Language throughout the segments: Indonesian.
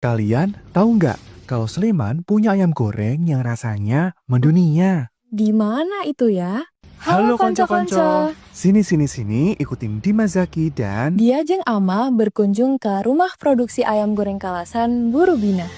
Kalian tahu nggak kalau Sleman punya ayam goreng yang rasanya mendunia? Di mana itu ya? Halo konco-konco. Sini, ikutin Dimas Zaki dan... Dia jeung Ama berkunjung ke rumah produksi ayam goreng Kalasan Burubina.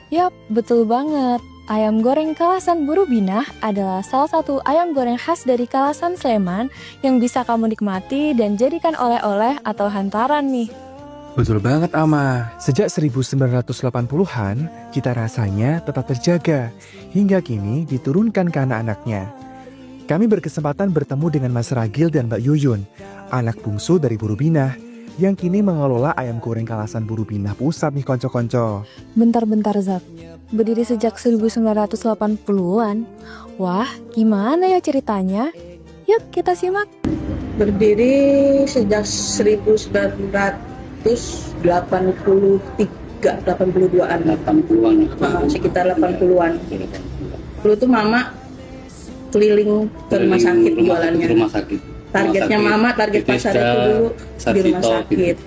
Yap, betul banget. Ayam goreng Kalasan Burubina adalah salah satu ayam goreng khas dari Kalasan Sleman yang bisa kamu nikmati dan jadikan oleh-oleh atau hantaran nih. Betul banget Ama. Sejak 1980-an, cita rasanya tetap terjaga. Hingga kini diturunkan ke anak-anaknya. Kami berkesempatan bertemu dengan Mas Ragil dan Mbak Yuyun, anak bungsu dari Burubina, yang kini mengelola ayam goreng Kalasan Burubina Pusat nih konco-konco. Bentar-bentar Zak, berdiri sejak 1980-an. Wah, gimana ya ceritanya? Yuk kita simak. Berdiri sejak 1982-an, sekitar 80-an. Dulu tuh mama keliling ke rumah sakit jualannya. Targetnya mama, target pasar itu dulu di rumah sakit.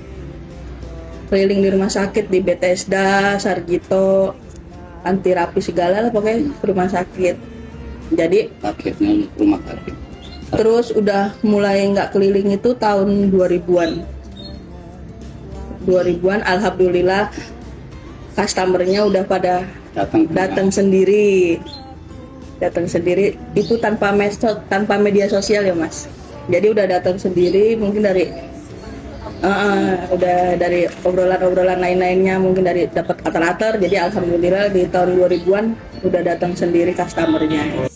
Keliling di rumah sakit, di Bethesda, Sarjito, anti rapi segala lah pokoknya rumah sakit. Jadi targetnya rumah sakit. Terus udah mulai nggak keliling itu tahun 2000-an. 2000-an alhamdulillah customernya udah pada datang sendiri. Datang sendiri itu tanpa media sosial ya Mas. Jadi udah datang sendiri, mungkin dari udah dari obrolan lain-lainnya, mungkin dari dapat ater-ater. Jadi alhamdulillah di tahun 2000-an udah datang sendiri customernya.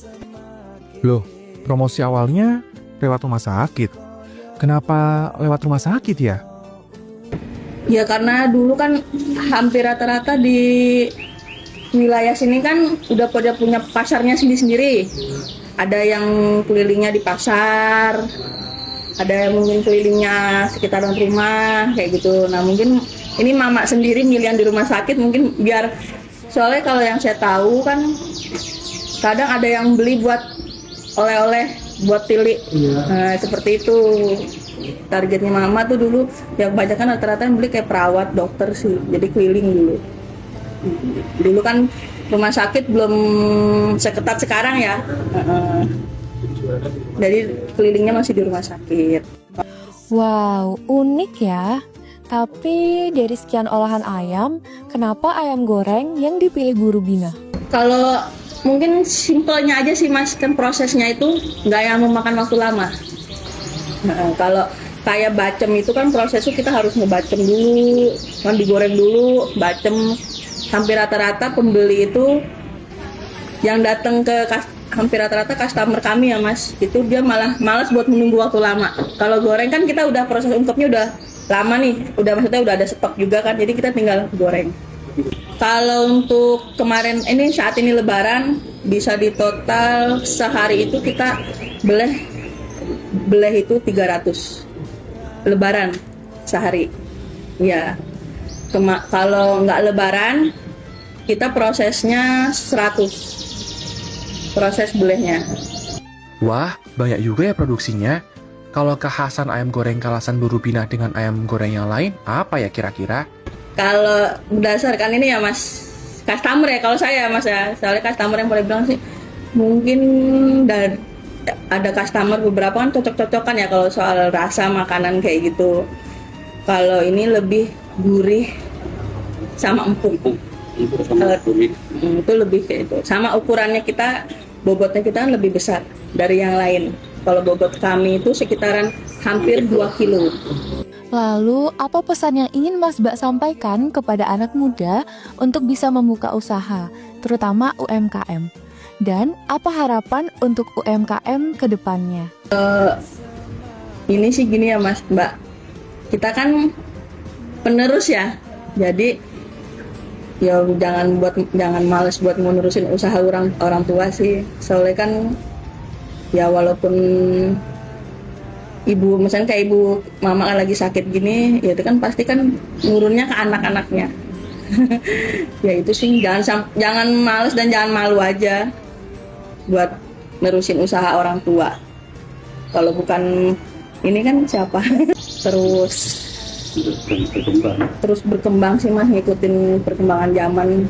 Loh, promosi awalnya lewat rumah sakit. Kenapa lewat rumah sakit ya? Ya karena dulu kan hampir rata-rata di wilayah sini kan udah pada punya pasarnya sendiri-sendiri. Ada yang kelilingnya di pasar, ada yang mungkin kelilingnya sekitaran rumah kayak gitu. Nah mungkin ini mama sendiri milihan di rumah sakit mungkin biar, soalnya kalau yang saya tahu kan kadang ada yang beli buat oleh-oleh, buat tili. Nah seperti itu targetnya mama tuh dulu. Yang banyak kan rata-rata yang beli kayak perawat, dokter sih, jadi keliling dulu. Dulu kan rumah sakit belum seketat sekarang ya. Jadi kelilingnya masih di rumah sakit. Wow, unik ya. Tapi dari sekian olahan ayam, kenapa ayam goreng yang dipilih Burubina? Kalau mungkin simpelnya aja sih Mas, kan prosesnya itu nggak yang memakan waktu lama. Kalau kayak bacem itu kan prosesnya kita harus ngebacem dulu, kan digoreng dulu, bacem. Hampir rata-rata pembeli itu yang datang ke hampir rata-rata customer kami ya Mas, itu dia malah malas buat menunggu waktu lama. Kalau goreng kan kita udah proses ungkepnya udah lama nih, maksudnya udah ada stok juga kan, jadi kita tinggal goreng. Kalau untuk kemarin ini saat ini Lebaran bisa di total sehari itu kita beleh itu 300 Lebaran sehari. Ya. Kalau nggak Lebaran kita prosesnya 100 proses belehnya. Wah, banyak juga ya produksinya. Kalau kekhasan ayam goreng Kalasan Burubina dengan ayam goreng yang lain, apa ya kira-kira? Kalau berdasarkan ini ya Mas, customer ya, kalau saya Mas ya, soalnya customer yang boleh bilang sih, mungkin ada customer beberapa kan cocok-cocokan ya kalau soal rasa makanan kayak gitu. Kalau ini lebih gurih sama empuk. Itu lebih kayak itu. Sama ukurannya kita, bobotnya kita kan lebih besar dari yang lain. Kalau bobot kami itu sekitaran hampir 2 kilo. Lalu, apa pesan yang ingin Mas Bak sampaikan kepada anak muda untuk bisa membuka usaha, terutama UMKM? Dan apa harapan untuk UMKM ke depannya? Ini sih gini ya Mas, Mbak. Kita kan penerus ya. Jadi ya jangan males buat menerusin usaha orang tua sih. Soalnya kan ya walaupun ibu misalnya kayak ibu mama kan lagi sakit gini, ya itu kan pasti kan nurunnya ke anak-anaknya. Ya itu sih jangan males dan jangan malu aja buat nerusin usaha orang tua. Kalau bukan ini kan siapa? Terus berkembang sih Mas, ngikutin perkembangan zaman.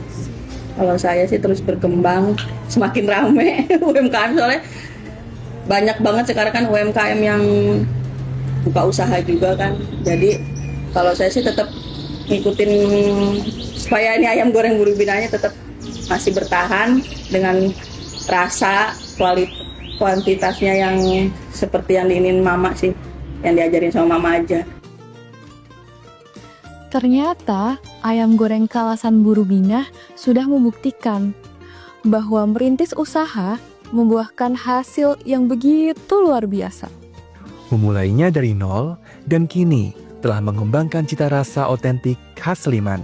Kalau saya sih terus berkembang, semakin rame UMKM, soalnya banyak banget sekarang kan UMKM yang buka usaha juga kan. Jadi kalau saya sih tetap ngikutin supaya ini ayam goreng Buru Binahnya tetap masih bertahan dengan rasa, kuantitasnya yang seperti yang diinin mama sih, yang diajarin sama mama aja. Ternyata ayam goreng Kalasan Buru Binah sudah membuktikan bahwa merintis usaha membuahkan hasil yang begitu luar biasa. Memulainya dari nol dan kini telah mengembangkan cita rasa otentik khas Sleman,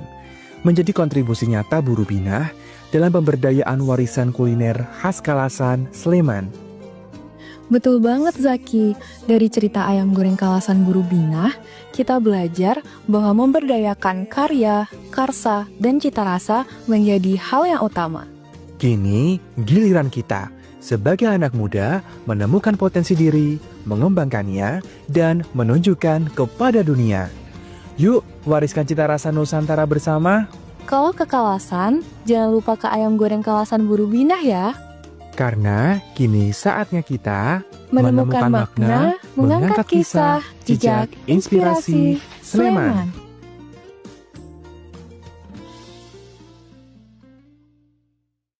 menjadi kontribusi nyata Buru Binah dalam pemberdayaan warisan kuliner khas Kalasan, Sleman. Betul banget Zaki, dari cerita ayam goreng Kalasan Buru Binah, kita belajar bahwa memberdayakan karya, karsa, dan cita rasa menjadi hal yang utama. Kini giliran kita sebagai anak muda menemukan potensi diri, mengembangkannya, dan menunjukkan kepada dunia. Yuk, wariskan cita rasa Nusantara bersama. Kalau ke Kalasan, jangan lupa ke ayam goreng Kalasan Buru Binah ya. Karena kini saatnya kita Menemukan makna, mengangkat kisah, jejak, inspirasi, Sleman.